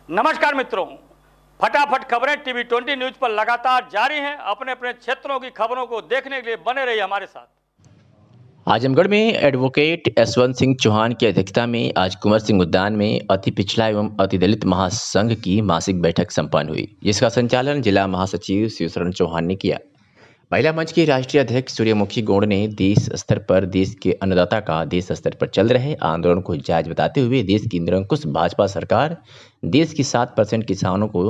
नमस्कार मित्रों, फटाफट खबरें टीवी 20 न्यूज पर लगातार जारी हैं। अपने अपने क्षेत्रों की खबरों को देखने के लिए बने रहिए हमारे साथ। आजमगढ़ में एडवोकेट यशवंत सिंह चौहान की अध्यक्षता में आज कुंवर सिंह उद्यान में अति पिछड़ा एवं अति दलित महासंघ की मासिक बैठक संपन्न हुई, जिसका संचालन जिला महासचिव शिवशरण चौहान ने किया। महिला मंच की राष्ट्रीय अध्यक्ष सूर्यमुखी गौड़ ने देश स्तर पर देश के अन्नदाता का देश स्तर पर चल रहे आंदोलन को जायज बताते हुए देश की निरंकुश भाजपा सरकार देश की 7% किसानों को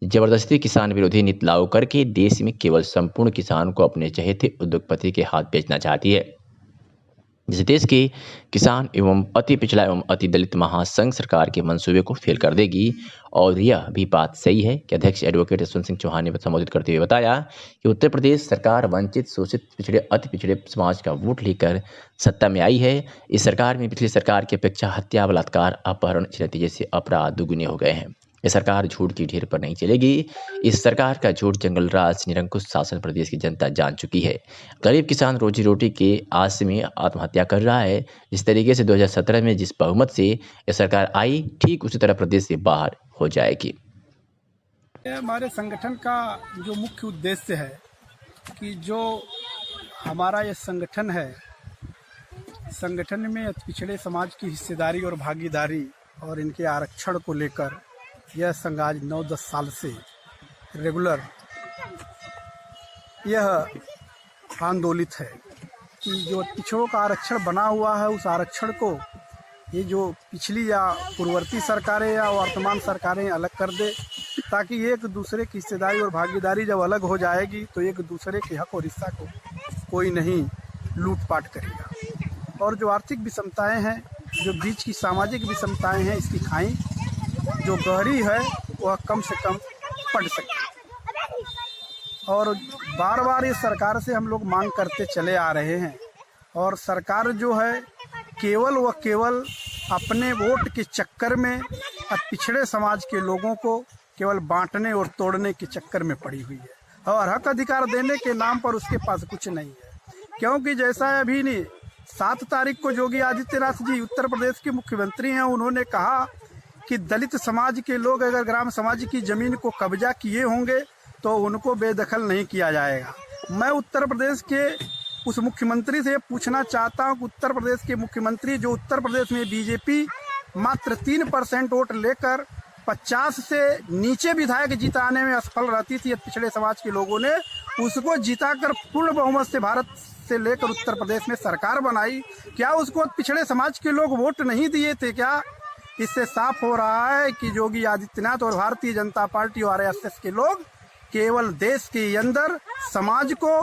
जबरदस्ती किसान विरोधी नीति लागू करके देश में केवल संपूर्ण किसान को अपने चहेते उद्योगपति के हाथ बेचना चाहती है, जिस देश के किसान एवं अति पिछड़ा एवं अति दलित महासंघ सरकार के मंसूबे को फेल कर देगी। और यह भी बात सही है कि अध्यक्ष एडवोकेट यशवंत सिंह चौहान ने संबोधित करते हुए बताया कि उत्तर प्रदेश सरकार वंचित, शोषित, पिछड़े, अति पिछड़े समाज का वोट लेकर सत्ता में आई है। इस सरकार में पिछली सरकार की अपेक्षा हत्या, बलात्कार, अपहरण, इस जैसे अपराध दुगुने हो गए हैं। ये सरकार झूठ की ढेर पर नहीं चलेगी। इस सरकार का झूठ, जंगल राज, निरंकुश शासन प्रदेश की जनता जान चुकी है। गरीब किसान रोजी रोटी के आस में आत्महत्या कर रहा है। जिस तरीके से 2017 में जिस बहुमत से यह सरकार आई, ठीक उसी तरह प्रदेश से बाहर हो जाएगी। हमारे संगठन का जो मुख्य उद्देश्य है कि जो हमारा ये संगठन है, संगठन में पिछड़े समाज की हिस्सेदारी और भागीदारी और इनके आरक्षण को लेकर यह संघ आज 9-10 साल से रेगुलर यह आंदोलित है कि जो पिछड़ों का आरक्षण बना हुआ है, उस आरक्षण को ये जो पिछली या पूर्ववर्ती सरकारें या वर्तमान सरकारें अलग कर दे, ताकि एक दूसरे की हिस्सेदारी और भागीदारी जब अलग हो जाएगी तो एक दूसरे के हक और हिस्सा को कोई नहीं लूटपाट करेगा। और जो आर्थिक विषमताएं हैं, जो बीच की सामाजिक विषमताएं हैं, इसकी खाई जो गहरी है वह कम से कम पड़ सके। और बार बार इस सरकार से हम लोग मांग करते चले आ रहे हैं, और सरकार जो है केवल अपने वोट के चक्कर में अब पिछड़े समाज के लोगों को केवल बांटने और तोड़ने के चक्कर में पड़ी हुई है, और हक अधिकार देने के नाम पर उसके पास कुछ नहीं है। क्योंकि जैसा अभी नहीं 7 तारीख को योगी आदित्यनाथ जी उत्तर प्रदेश के मुख्यमंत्री हैं, उन्होंने कहा कि दलित समाज के लोग अगर ग्राम समाज की जमीन को कब्जा किए होंगे तो उनको बेदखल नहीं किया जाएगा। मैं उत्तर प्रदेश के उस मुख्यमंत्री से पूछना चाहता हूं कि उत्तर प्रदेश के मुख्यमंत्री, जो उत्तर प्रदेश में बीजेपी मात्र 3% वोट लेकर 50 से नीचे विधायक जिताने में असफल रहती थी, पिछड़े समाज के लोगों ने उसको जिताकर पूर्ण बहुमत से भारत से लेकर उत्तर प्रदेश में सरकार बनाई। क्या उसको पिछड़े समाज के लोग वोट नहीं दिए थे क्या? इससे साफ हो रहा है कि योगी आदित्यनाथ और भारतीय जनता पार्टी और आरएसएस के लोग केवल देश के अंदर समाज को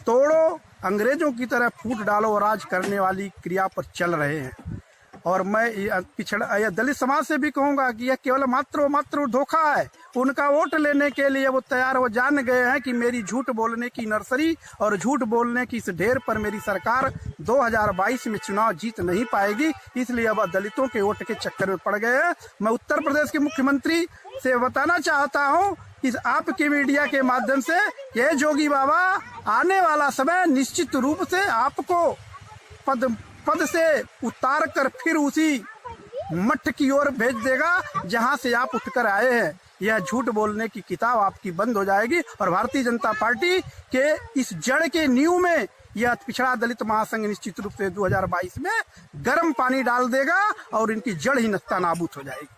तोड़ो, अंग्रेजों की तरह फूट डालो और राज करने वाली क्रिया पर चल रहे हैं। और मैं पिछड़ा दलित समाज से भी कहूंगा कि यह केवल मात्र धोखा है। उनका वोट लेने के लिए वो तैयार, वो जान गए हैं कि मेरी झूठ बोलने की नर्सरी और झूठ बोलने की इस ढेर पर मेरी सरकार 2022 में चुनाव जीत नहीं पाएगी, इसलिए अब दलितों के वोट के चक्कर में पड़ गए हैं। मैं उत्तर प्रदेश के मुख्यमंत्री से बताना चाहता हूं इस आपके मीडिया के माध्यम से, ये जोगी बाबा आने वाला समय निश्चित रूप से आपको पद से उतार कर फिर उसी मठ की ओर भेज देगा जहां से आप उठकर आए हैं। यह झूठ बोलने की किताब आपकी बंद हो जाएगी और भारतीय जनता पार्टी के इस जड़ के नींव में यह पिछड़ा दलित महासंघ निश्चित रूप से 2022 में गर्म पानी डाल देगा और इनकी जड़ ही नस्ता नाबूद हो जाएगी।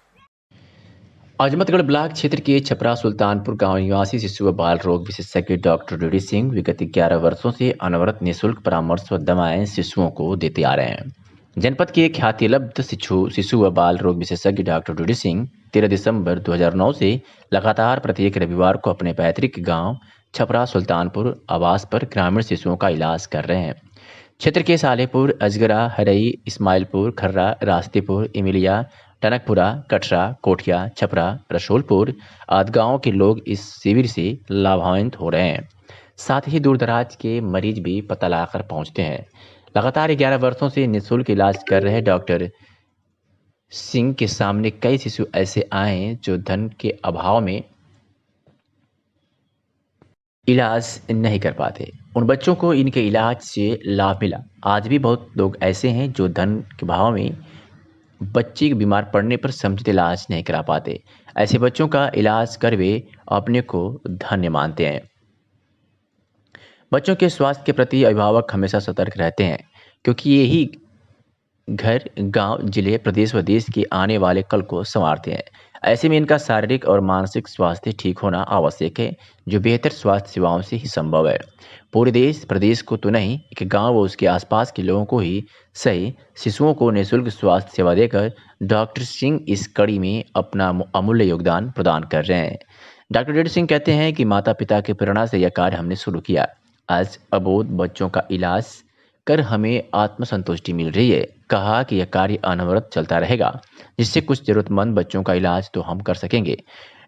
आजमगढ़ ब्लॉक क्षेत्र के छपरा सुल्तानपुर गांव निवासी शिशु व बाल रोग विशेषज्ञ डॉक्टर डीडी सिंह विगत 11 वर्षों से अनवरत निःशुल्क परामर्श व दवाएं शिशुओं को देते आ रहे हैं। जनपद के ख्यातिलब्ध शिशु व बाल रोग विशेषज्ञ डॉक्टर डीडी सिंह 13 दिसंबर 2009 से लगातार प्रत्येक रविवार को अपने पैतृक गांव छपरा सुल्तानपुर आवास पर ग्रामीण शिशुओं का इलाज कर रहे हैं। क्षेत्र के सालेपुर, अजगरा, हरई, इस्माइलपुर, खर्रा, रास्तेपुर, इमिलिया, टनकपुरा, कटरा, कोठिया, छपरा, रसूलपुर आदि गाँव के लोग इस शिविर से लाभान्वित हो रहे हैं। साथ ही दूर दराज के मरीज भी पता लगाकर पहुंचते हैं। लगातार 11 वर्षों से निःशुल्क इलाज कर रहे डॉक्टर सिंह के सामने कई शिशु ऐसे आए जो धन के अभाव में इलाज नहीं कर पाते। उन बच्चों को इनके इलाज से लाभ मिला। आज भी बहुत लोग ऐसे हैं जो धन के अभाव में बच्चे बीमार पड़ने पर समुचित इलाज नहीं करा पाते। ऐसे बच्चों का इलाज कर वे अपने को धन्य मानते हैं। बच्चों के स्वास्थ्य के प्रति अभिभावक हमेशा सतर्क रहते हैं, क्योंकि यही घर, गांव, जिले, प्रदेश व देश के आने वाले कल को संवारते हैं। ऐसे में इनका शारीरिक और मानसिक स्वास्थ्य ठीक होना आवश्यक है, जो बेहतर स्वास्थ्य सेवाओं से ही संभव है। पूरे देश प्रदेश को तो नहीं, एक गांव व उसके आसपास के लोगों को ही सही शिशुओं को निःशुल्क स्वास्थ्य सेवा देकर डॉक्टर सिंह इस कड़ी में अपना अमूल्य योगदान प्रदान कर रहे हैं। डॉक्टर डेढ़ सिंह कहते हैं कि माता पिता की प्रेरणा से यह कार्य हमने शुरू किया। आज अबोध बच्चों का इलाज कर हमें आत्मसंतुष्टि मिल रही है। कहा कि यह कार्य अनवरत चलता रहेगा, जिससे कुछ जरूरतमंद बच्चों का इलाज तो हम कर सकेंगे।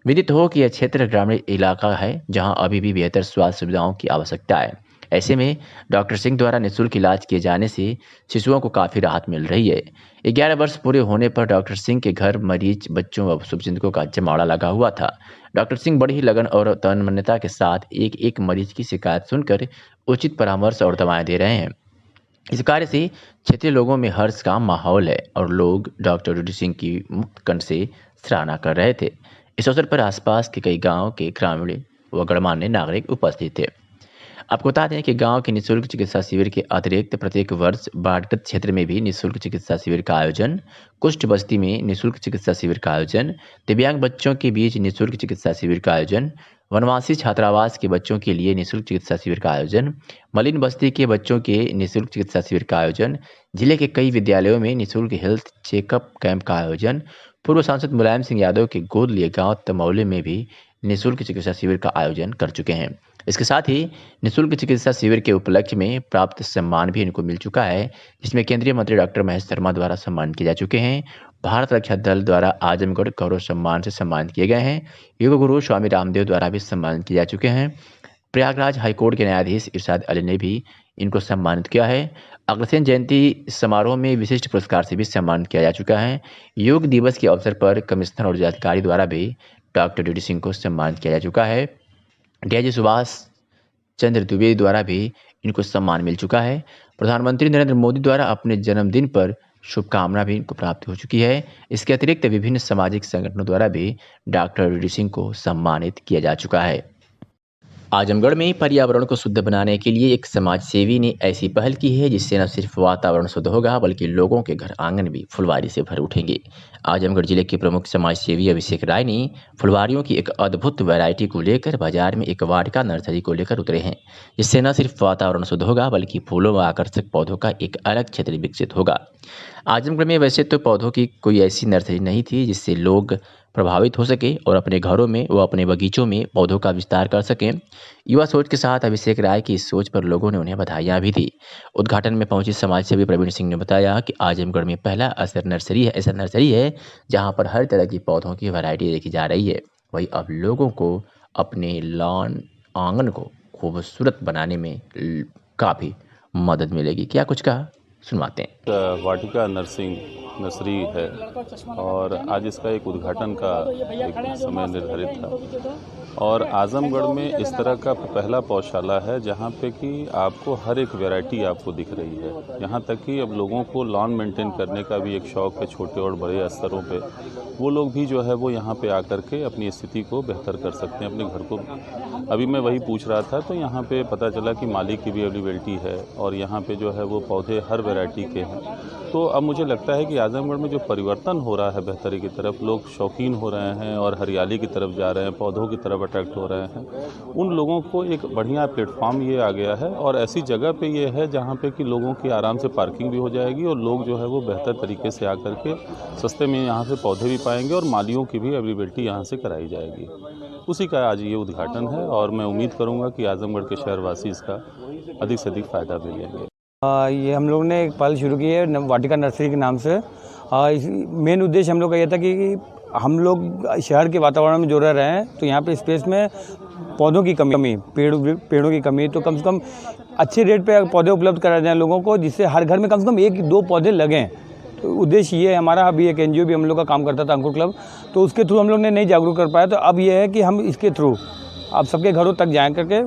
विदित हो कि यह क्षेत्र ग्रामीण इलाका है, जहां अभी भी बेहतर स्वास्थ्य सुविधाओं की आवश्यकता है। ऐसे में डॉक्टर सिंह द्वारा निःशुल्क इलाज किए जाने से शिशुओं को काफ़ी राहत मिल रही है। 11 वर्ष पूरे होने पर डॉक्टर सिंह के घर मरीज बच्चों व शुभचिंतकों का जमावड़ा लगा हुआ था। डॉक्टर सिंह बड़ी ही लगन और तन्मयता के साथ एक एक मरीज की शिकायत सुनकर उचित परामर्श और दवाएं दे रहे हैं। इस कार्य से क्षेत्रीय लोगों में हर्ष का माहौल है और लोग डॉक्टर डेढ़ सिंह की मुक्त कंठ से सराहना कर रहे थे। इस अवसर पर आसपास के कई गांव के ग्रामीण व गणमान्य नागरिक उपस्थित थे। आपको बता दें कि गांव के निःशुल्क चिकित्सा शिविर के अतिरिक्त प्रत्येक वर्ष बाढ़ग्रस्त क्षेत्र में भी निःशुल्क चिकित्सा शिविर का आयोजन, कुष्ठ बस्ती में निःशुल्क चिकित्सा शिविर का आयोजन, दिव्यांग बच्चों के बीच निःशुल्क चिकित्सा शिविर का आयोजन, वनवासी छात्रावास के बच्चों के लिए निःशुल्क चिकित्सा शिविर का आयोजन, मलिन बस्ती के बच्चों के निःशुल्क चिकित्सा शिविर का आयोजन, जिले के कई विद्यालयों में निःशुल्क हेल्थ चेकअप कैंप का आयोजन, पूर्व सांसद मुलायम सिंह यादव के गोद लिए गांव तमौली में भी निःशुल्क चिकित्सा शिविर का आयोजन कर चुके हैं। इसके साथ ही निःशुल्क चिकित्सा शिविर के उपलक्ष्य में प्राप्त सम्मान भी इनको मिल चुका है, जिसमें केंद्रीय मंत्री डॉक्टर महेश शर्मा द्वारा सम्मानित किए जा चुके हैं। भारत रक्षा दल द्वारा आजमगढ़ गौरव सम्मान से सम्मानित किए गए हैं। योग गुरु स्वामी रामदेव द्वारा भी सम्मानित किए जा चुके हैं। प्रयागराज हाईकोर्ट के न्यायाधीश इरशाद अली ने भी इनको सम्मानित किया है। अग्रसेन जयंती समारोह में विशिष्ट पुरस्कार से भी सम्मानित किया जा चुका है। योग दिवस के अवसर पर कमिश्नर और जिलाधिकारी द्वारा भी डॉक्टर डेढ़ सिंह को सम्मानित किया जा चुका है। डीआईजी सुभाष चंद्र द्विवेदी द्वारा भी इनको सम्मान मिल चुका है। प्रधानमंत्री नरेंद्र मोदी द्वारा अपने जन्मदिन पर शुभकामना भी इनको प्राप्त हो चुकी है। इसके अतिरिक्त विभिन्न सामाजिक संगठनों द्वारा भी डॉक्टर डेढ़ सिंह को सम्मानित किया जा चुका है। आजमगढ़ में पर्यावरण को शुद्ध बनाने के लिए एक समाज सेवी ने ऐसी पहल की है, जिससे न सिर्फ वातावरण शुद्ध होगा, बल्कि लोगों के घर आंगन भी फुलवारी से भर उठेंगे। आजमगढ़ जिले के प्रमुख समाज सेवी अभिषेक राय ने फुलवारियों की एक अद्भुत वैरायटी को लेकर बाजार में एक वाटिका नर्सरी को लेकर उतरे हैं, जिससे न सिर्फ वातावरण शुद्ध होगा, बल्कि फूलों व आकर्षक पौधों का एक अलग क्षेत्र विकसित होगा। आजमगढ़ में वैसे तो पौधों की कोई ऐसी नर्सरी नहीं थी जिससे लोग प्रभावित हो सके और अपने घरों में व अपने बगीचों में पौधों का विस्तार कर सकें। युवा सोच के साथ अभिषेक राय की इस सोच पर लोगों ने उन्हें बधाइयां भी दी। उद्घाटन में पहुंची समाज सेवी प्रवीण सिंह ने बताया कि आजमगढ़ में पहला ऐसा नर्सरी है जहां पर हर तरह की पौधों की वैरायटी देखी जा रही है। वही अब लोगों को अपने लॉन आंगन को खूबसूरत बनाने में काफ़ी मदद मिलेगी। क्या कुछ कहा, सुनवाते हैं। वाटिका नर्सरी है और आज इसका एक उद्घाटन का एक समय निर्धारित था और आजमगढ़ में इस तरह का पहला पौधशाला है जहाँ पे कि आपको हर एक वैरायटी आपको दिख रही है। यहाँ तक कि अब लोगों को लॉन मेंटेन करने का भी एक शौक़ है, छोटे और बड़े स्तरों पे वो लोग भी जो है वो यहाँ पे आकर के अपनी स्थिति को बेहतर कर सकते हैं, अपने घर को। अभी मैं वही पूछ रहा था तो यहाँ पे पता चला कि माली की भी अवेलेबिलिटी है और यहाँ पे जो है वो पौधे हर वैरायटी के हैं। तो अब मुझे लगता है कि आजमगढ़ में जो परिवर्तन हो रहा है बेहतरी की तरफ, लोग शौकीन हो रहे हैं और हरियाली की तरफ जा रहे हैं, पौधों की तरफ अट्रैक्ट हो रहे हैं। उन लोगों को एक बढ़िया प्लेटफॉर्म ये आ गया है और ऐसी जगह पे ये है जहाँ पे कि लोगों की आराम से पार्किंग भी हो जाएगी और लोग जो है वो बेहतर तरीके से आकर के सस्ते में यहाँ से पौधे भी पाएंगे और मालियों की भी अवेलेबिलिटी यहाँ से कराई जाएगी। उसी का आज ये उद्घाटन है और मैं उम्मीद करूँगा कि आजमगढ़ के शहरवासी इसका अधिक से अधिक फ़ायदा भी लेंगे। ये हम लोग ने एक पहल शुरू की है वाटिका नर्सरी के नाम से। मेन उद्देश्य हम लोग का ये था कि हम लोग शहर के वातावरण में जो रह रहे हैं तो यहाँ पे स्पेस में पौधों की कमी, पेड़ों की कमी, तो कम से कम अच्छे रेट पे पौधे उपलब्ध कराए जाएँ लोगों को, जिससे हर घर में कम से कम 1-2 पौधे लगें। तो उद्देश्य ये है हमारा। अभी एक एनजीओ भी हम लोग का काम करता था, अंकुर क्लब, तो उसके थ्रू हम लोग ने नहीं जागरूक कर पाया। तो अब ये है कि हम इसके थ्रू आप सबके घरों तक जाएँ करके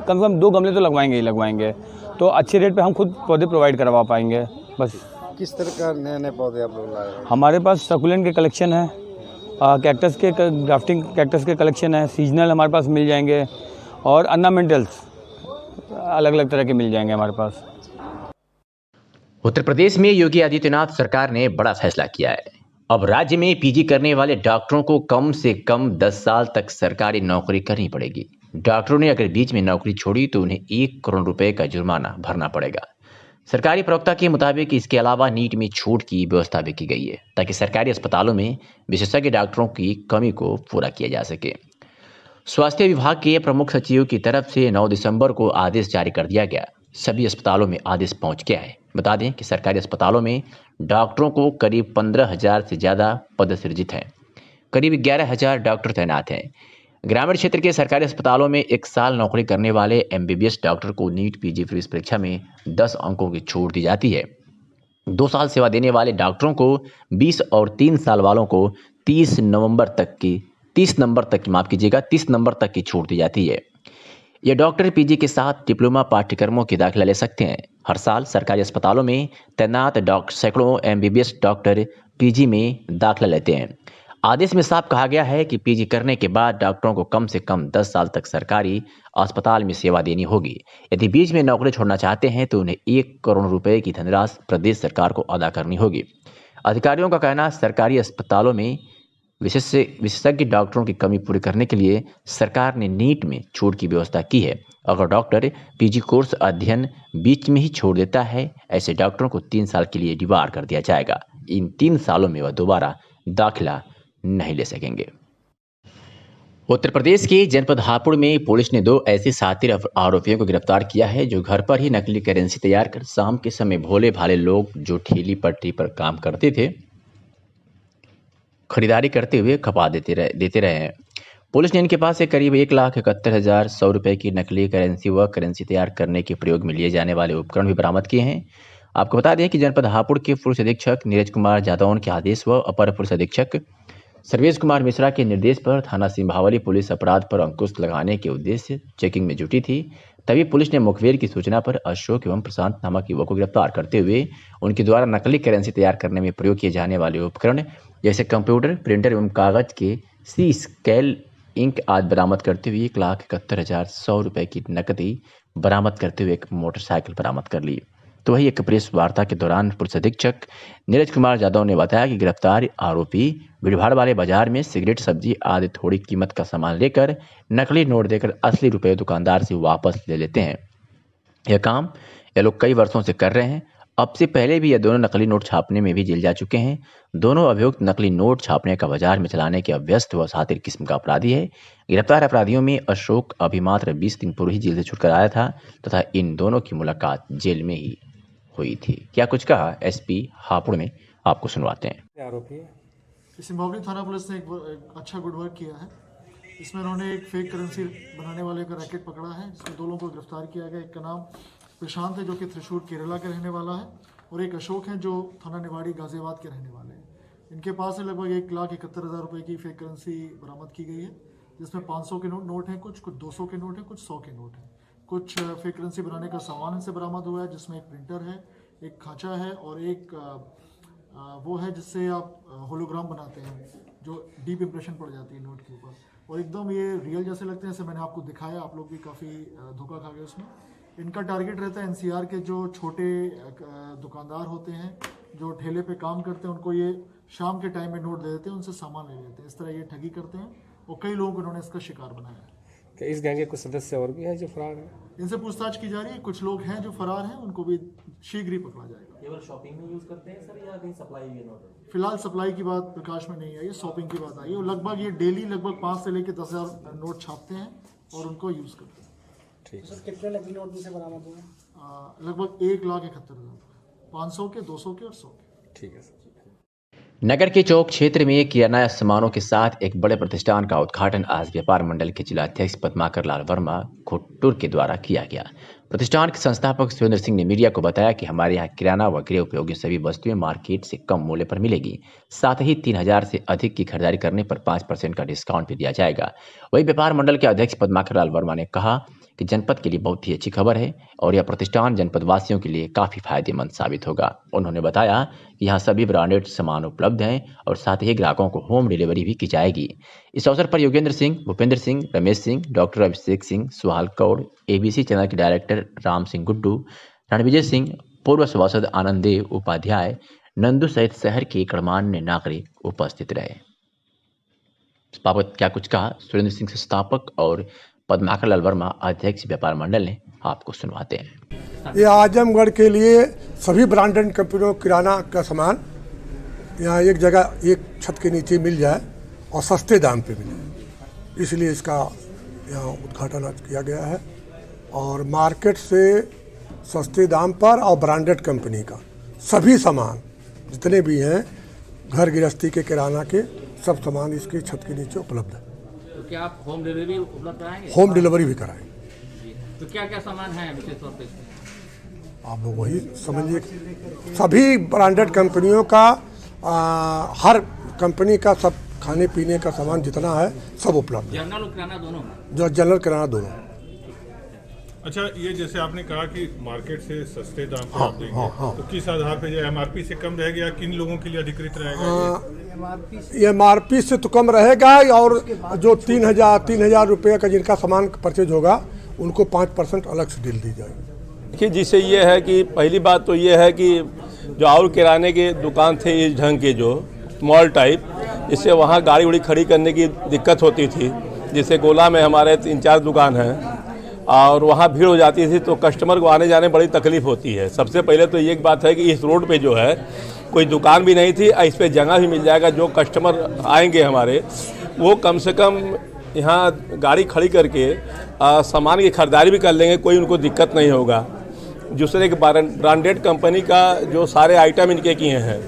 कम से कम 2 गमले तो लगवाएंगे ही लगवाएंगे, तो अच्छे रेट पे हम खुद पौधे प्रोवाइड करवा पाएंगे। बस किस तरह का नए नए पौधे आप लोग लाए हैं? हमारे पास सकुलेंट के कलेक्शन है, कैक्टस के ग्राफ्टिंग कैक्टस के कलेक्शन है, सीजनल हमारे पास मिल जाएंगे और अर्नामेंटल्स अलग अलग तरह के मिल जाएंगे हमारे पास। उत्तर प्रदेश में योगी आदित्यनाथ सरकार ने बड़ा फैसला किया है। अब राज्य में पीजी करने वाले डॉक्टरों को कम से कम 10 साल तक सरकारी नौकरी करनी पड़ेगी। डॉक्टरों ने अगर बीच में नौकरी छोड़ी तो उन्हें 1 करोड़ रुपए का जुर्माना भरना पड़ेगा। सरकारी प्रवक्ता के मुताबिक इसके अलावा नीट में छूट की व्यवस्था भी की गई है ताकि सरकारी अस्पतालों में विशेषज्ञ डॉक्टरों की कमी को पूरा किया जा सके। स्वास्थ्य विभाग के प्रमुख सचिव की तरफ से 9 दिसंबर को आदेश जारी कर दिया गया। सभी अस्पतालों में आदेश पहुंच गया है। बता दें कि सरकारी अस्पतालों में डॉक्टरों को करीब 15,000 से ज़्यादा पद सृजित हैं। करीब 11,000 डॉक्टर तैनात हैं। ग्रामीण क्षेत्र के सरकारी अस्पतालों में 1 साल नौकरी करने वाले एमबीबीएस डॉक्टर को नीट पीजी प्रवेश परीक्षा में 10 अंकों की छूट दी जाती है। 2 साल सेवा देने वाले डॉक्टरों को 20 और 3 साल वालों को 30 नंबर तक की छूट दी जाती है। ये डॉक्टर पीजी के साथ डिप्लोमा पाठ्यक्रमों की दाखिला ले सकते हैं। हर साल सरकारी अस्पतालों में तैनात सैकड़ों एमबीबीएस डॉक्टर पीजी में दाखिला लेते हैं। आदेश में साफ कहा गया है कि पीजी करने के बाद डॉक्टरों को कम से कम 10 साल तक सरकारी अस्पताल में सेवा देनी होगी। यदि बीच में नौकरी छोड़ना चाहते हैं तो उन्हें 1 करोड़ रुपए की धनराशि प्रदेश सरकार को अदा करनी होगी। अधिकारियों का कहना है सरकारी अस्पतालों में विशेषज्ञ डॉक्टरों की कमी पूरी करने के लिए सरकार ने नीट में छूट की व्यवस्था की है। अगर डॉक्टर पीजी कोर्स अध्ययन बीच में ही छोड़ देता है, ऐसे डॉक्टरों को 3 साल के लिए डिबार कर दिया जाएगा। इन 3 सालों में वह दोबारा दाखिला नहीं ले सकेंगे। उत्तर प्रदेश के जनपद हापुड़ में पुलिस ने 2 ऐसे शातिर आरोपियों को गिरफ्तार किया है जो घर पर ही नकली करेंसी तैयार कर शाम के समय भोले भाले लोग जो ठेली पटरी पर काम करते थे खरीदारी करते हुए खपा देते रहे हैं। पुलिस ने इनके पास से करीब 1,71,100 रुपए की नकली करेंसी व करेंसी तैयार करने के प्रयोग में लिए जाने वाले उपकरण भी बरामद किए हैं। आपको बता दें कि जनपद हापुड़ के पुलिस अधीक्षक नीरज कुमार जादौन के आदेश व अपर पुलिस अधीक्षक सर्वेश कुमार मिश्रा के निर्देश पर थाना सिंभावली पुलिस अपराध पर अंकुश लगाने के उद्देश्य से चेकिंग में जुटी थी। तभी पुलिस ने मुखबिर की सूचना पर अशोक एवं प्रशांत नामक युवक को गिरफ्तार करते हुए उनके द्वारा नकली करेंसी तैयार करने में प्रयोग किए जाने वाले उपकरण जैसे कंप्यूटर, प्रिंटर एवं कागज के सी स्केल, इंक आदि बरामद करते हुए 1,71,100 रुपए की नकदी बरामद करते हुए एक मोटरसाइकिल बरामद कर ली। तो वही एक प्रेस वार्ता के दौरान पुलिस अधीक्षक नीरज कुमार यादव ने बताया कि गिरफ्तार आरोपी भीड़भाड़ वाले बाजार में सिगरेट, सब्जी आदि थोड़ी कीमत का सामान लेकर नकली नोट देकर असली रुपए दुकानदार से वापस ले लेते हैं। यह काम ये लोग कई वर्षों से कर रहे हैं। अब से पहले भी ये दोनों नकली नोट छापने में भी जेल जा चुके हैं। दोनों अभियुक्त नकली नोट छापने का बाजार में चलाने के अभ्यस्त व शातिर किस्म का अपराधी है। गिरफ्तार अपराधियों में अशोक अभी मात्र 20 दिन पूर्व ही जेल से छुटकर आया था तथा इन दोनों की मुलाकात जेल में ही हुई थी। क्या कुछ कहा एसपी हापुड़ में, आपको सुनवाते हैं। आरोपी सिंभावली थाना पुलिस ने एक अच्छा गुड वर्क किया है। इसमें उन्होंने एक फेक करेंसी बनाने वाले का रैकेट पकड़ा है, जिसमें 2 लोगों को गिरफ्तार किया गया। एक का नाम प्रशांत है जो कि त्रिशूर केरला के रहने वाला है और एक अशोक है जो थाना निवाड़ी गाजियाबाद के रहने वाले हैं। इनके पास से लगभग 1,71,000 रुपये की फेक करेंसी बरामद की गई है, जिसमें 500 के नोट हैं, कुछ 200 के नोट हैं, कुछ 100 के नोट हैं। कुछ फेक करेंसी बनाने का सामान इनसे बरामद हुआ है, जिसमें एक प्रिंटर है, एक खांचा है और एक वो है जिससे आप होलोग्राम बनाते हैं जो डीप इंप्रेशन पड़ जाती है नोट के ऊपर और एकदम ये रियल जैसे लगते हैं। जैसे मैंने आपको दिखाया, आप लोग भी काफ़ी धोखा खा गए उसमें। इनका टारगेट रहता है एनसीआर के जो छोटे दुकानदार होते हैं जो ठेले पे काम करते हैं, उनको ये शाम के टाइम में नोट दे देते हैं, उनसे सामान ले लेते हैं। इस तरह ये ठगी करते हैं और कई लोगों को इन्होंने इसका शिकार बनाया है। क्या इस गैंग के कुछ सदस्य और भी हैं जो फरार हैं? इनसे पूछताछ की जा रही है। कुछ लोग हैं जो फरार हैं, उनको भी शीघ्र ही पकड़ा जाएगा। केवल शॉपिंग में यूज करते हैं सर या कहीं सप्लाई भी है? फिलहाल सप्लाई की बात प्रकाश में नहीं आई है, शॉपिंग की बात आई है। लगभग ये डेली लगभग 5 से लेकर 10,000 नोट छापते हैं और उनको यूज करते हैं। ठीक सर, कितने नकली नोट से बरामद हुए? लगभग 1,71,000, 500 के, 200 के और 100 के। ठीक है सर। नगर के चौक क्षेत्र में किराना सामानों के साथ एक बड़े प्रतिष्ठान का उद्घाटन आज व्यापार मंडल के जिलाध्यक्ष पद्माकर लाल वर्मा खुट्टूर के द्वारा किया गया। प्रतिष्ठान के संस्थापक सुरेंद्र सिंह ने मीडिया को बताया कि हमारे यहाँ किराना व गृह उपयोगी सभी वस्तुएं मार्केट से कम मूल्य पर मिलेगी। साथ ही 3000 से अधिक की खरीदारी करने पर 5% का डिस्काउंट भी दिया जाएगा। वही व्यापार मंडल के अध्यक्ष पद्माकर लाल वर्मा ने कहा कि जनपद के लिए बहुत ही अच्छी खबर है और यह प्रतिष्ठान जनपद वासियों के लिए काफी फायदेमंद साबित होगा। उन्होंने बताया कि यहाँ सभी ब्रांडेड सामान उपलब्ध हैं और साथ ही ग्राहकों को होम डिलीवरी भी की जाएगी। इस अवसर पर Yogendra Singh, Bhupendra Singh, Ramesh Singh, doctor Abhishek Singh, सुहाल कौड़, ABC channel के डायरेक्टर राम सिंह गुड्डू, रणविजय सिंह, पूर्व सभासद आनंद देव उपाध्याय, नंदू सहित शहर के गणमान्य नागरिक उपस्थित रहे। इस बाबत क्या कुछ कहा सुरेंद्र सिंह संस्थापक और पद्माकर लाल वर्मा अध्यक्ष व्यापार मंडल ने, आपको सुनवाते हैं। ये आजमगढ़ के लिए सभी ब्रांडेड कंपनियों किराना का सामान यहाँ एक जगह एक छत के नीचे मिल जाए और सस्ते दाम पे मिले, इसलिए इसका यहाँ उद्घाटन आज किया गया है। और मार्केट से सस्ते दाम पर और ब्रांडेड कंपनी का सभी सामान जितने भी हैं घर गृहस्थी के किराना के सब सामान इसके छत के नीचे उपलब्ध है। तो क्या आप होम डिलीवरी उपलब्ध कराएंगे? होम डिलीवरी भी कराएंगे। तो क्या क्या सामान है विशेष तौर पे? आप वही समझिए, सभी ब्रांडेड कंपनियों का हर कंपनी का सब खाने पीने का सामान जितना है सब उपलब्ध है। जनरल और किराना दोनों? जो जनरल किराना दोनों। अच्छा, ये जैसे आपने कहा कि मार्केट से सस्ते दाम पर आप देंगे, तो किस आधार पे जो MRP से कम रहेगा या किन लोगों के लिए अधिकृत रहेगा? MRP से तो कम रहेगा और जो 3000 रुपये का जिनका सामान परचेज होगा उनको 5% अलग से डील दी जाएगी। देखिए, जिससे ये है कि पहली बात तो ये है कि जो और किराने के दुकान थे इस ढंग के जो मॉल टाइप, इससे वहाँ गाड़ी उड़ी खड़ी करने की दिक्कत होती थी। जैसे गोला में हमारे 3-4 दुकान हैं और वहाँ भीड़ हो जाती थी तो कस्टमर को आने जाने में बड़ी तकलीफ होती है। सबसे पहले तो ये एक बात है कि इस रोड पे जो है कोई दुकान भी नहीं थी, इस पे जगह भी मिल जाएगा। जो कस्टमर आएंगे हमारे वो कम से कम यहाँ गाड़ी खड़ी करके सामान की खरीदारी भी कर लेंगे, कोई उनको दिक्कत नहीं होगा। दूसरे एक ब्रांडेड कंपनी का जो सारे आइटम इनके किए हैं,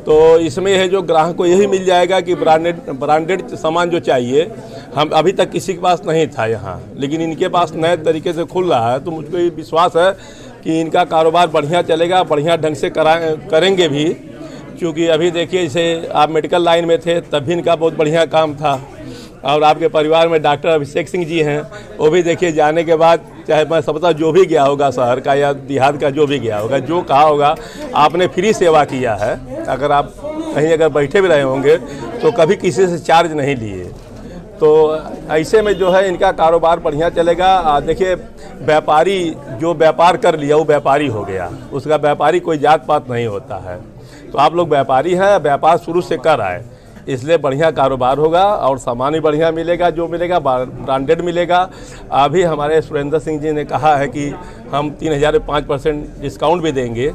तो इसमें है जो ग्राहक को यही मिल जाएगा कि ब्रांडेड सामान जो चाहिए हम अभी तक किसी के पास नहीं था यहाँ, लेकिन इनके पास नए तरीके से खुल रहा है। तो मुझको ये विश्वास है कि इनका कारोबार बढ़िया चलेगा, बढ़िया ढंग से करेंगे भी। क्योंकि अभी देखिए, जैसे आप मेडिकल लाइन में थे तब भी इनका बहुत बढ़िया काम था, और आपके परिवार में डॉक्टर अभिषेक सिंह जी हैं, वो भी देखिए जाने के बाद चाहे मैं समझता जो भी गया होगा शहर का या देहात का, जो भी गया होगा, जो कहा होगा आपने फ्री सेवा किया है। अगर आप कहीं अगर बैठे भी रहे होंगे तो कभी किसी से चार्ज नहीं लिए। तो ऐसे में जो है इनका कारोबार बढ़िया चलेगा। देखिए, व्यापारी जो व्यापार कर लिया वो व्यापारी हो गया, उसका व्यापारी कोई जात पात नहीं होता है। तो आप लोग व्यापारी हैं, व्यापार शुरू से कर आए, इसलिए बढ़िया कारोबार होगा और सामान भी बढ़िया मिलेगा, जो मिलेगा ब्रांडेड मिलेगा। अभी हमारे सुरेंद्र सिंह जी ने कहा है कि हम 3000 में 5% डिस्काउंट भी देंगे,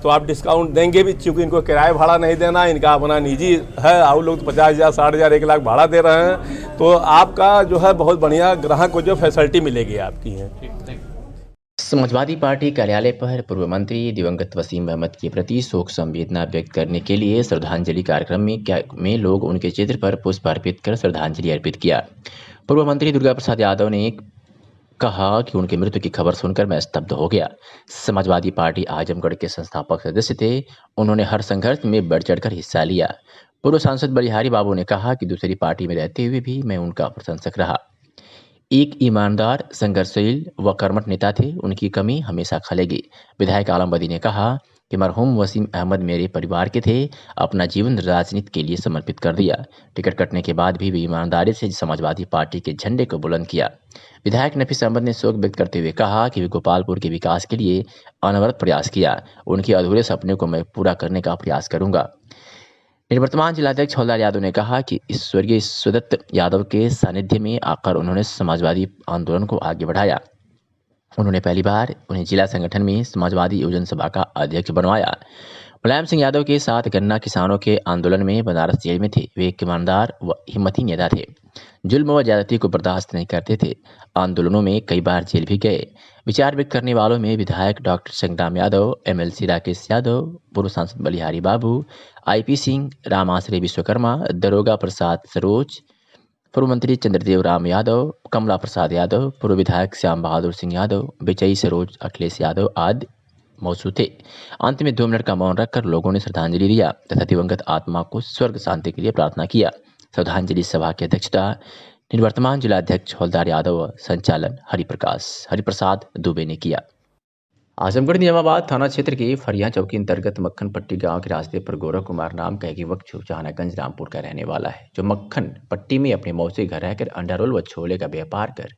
तो आप डिस्काउंट देंगे भी, क्योंकि इनको किराया भाड़ा नहीं देना, इनका अपना निजी है। आप लोग तो 50,000, 60,000, 1 लाख भाड़ा दे रहे हैं, तो आपका जो है बहुत बढ़िया ग्राहक को जो फैसिलिटी मिलेगी आपकी है। समाजवादी पार्टी कार्यालय पर पूर्व मंत्री दिवंगत वसीम अहमद के प्रति शोक संवेदना व्यक्त करने के लिए श्रद्धांजलि कार्यक्रम में लोग उनके चित्र पर पुष्प अर्पित कर श्रद्धांजलि अर्पित किया। पूर्व मंत्री दुर्गा प्रसाद यादव ने कहा कि उनकी मृत्यु की खबर सुनकर मैं स्तब्ध हो गया। समाजवादी पार्टी आजमगढ़ के संस्थापक सदस्य थे, उन्होंने हर संघर्ष में बढ़ चढ़कर हिस्सा लिया। पूर्व सांसद बलिहारी बाबू ने कहा कि दूसरी पार्टी में रहते हुए भी मैं उनका प्रशंसक रहा। एक ईमानदार, संघर्षशील व कर्मठ नेता थे, उनकी कमी हमेशा खलेगी। विधायक आलम बदी ने कहा कि मरहूम वसीम अहमद मेरे परिवार के थे, अपना जीवन राजनीति के लिए समर्पित कर दिया। टिकट कटने के बाद भी वे ईमानदारी से समाजवादी पार्टी के झंडे को बुलंद किया। विधायक नफीस अहमद ने शोक व्यक्त करते हुए कहा कि वे गोपालपुर के विकास के लिए अनवरत प्रयास किया, उनके अधूरे सपने को मैं पूरा करने का प्रयास करूंगा। निवर्तमान जिलाध्यक्ष हवलदार यादव ने कहा कि इस स्वर्गीय सुदत्त यादव के सानिध्य में आकर उन्होंने समाजवादी आंदोलन को आगे बढ़ाया। उन्होंने पहली बार उन्हें जिला संगठन में समाजवादी योजना सभा का अध्यक्ष बनवाया। मुलायम सिंह यादव के साथ गन्ना किसानों के आंदोलन में बनारस जेल में थे। वे एक ईमानदार व हिम्मती नेता थे, जुल्म व ज्यादती को बर्दाश्त नहीं करते थे। आंदोलनों में कई बार जेल भी गए। विचार व्यक्त करने वालों में विधायक डॉक्टर संग्राम यादव, MLC राकेश यादव, पूर्व सांसद बलिहारी बाबू, IP सिंह, राम आश्रय विश्वकर्मा, दरोगा प्रसाद सरोज, पूर्व मंत्री चंद्रदेव राम यादव, कमला प्रसाद यादव, पूर्व विधायक श्याम बहादुर सिंह यादव, बिचई सरोज अखिलेश यादव आदि मौजूद थे। अंत में 2 मिनट का मौन रखकर लोगों ने श्रद्धांजलि दिया तथा दिवंगत आत्मा को स्वर्ग शांति के लिए प्रार्थना किया। श्रद्धांजलि सभा की अध्यक्षता निवर्तमान जिलाध्यक्ष हौलदार यादव व संचालन हरिप्रसाद दुबे ने किया। आजमगढ़ निजामाबाद थाना क्षेत्र के फरिया चौकी अंतर्गत मक्खन पट्टी गांव के रास्ते पर गोरख कुमार नाम का एक युवक चौहानागंज रामपुर का रहने वाला है, जो मक्खन पट्टी में अपने मौसी घर रहकर अंडा रोल व छोले का व्यापार कर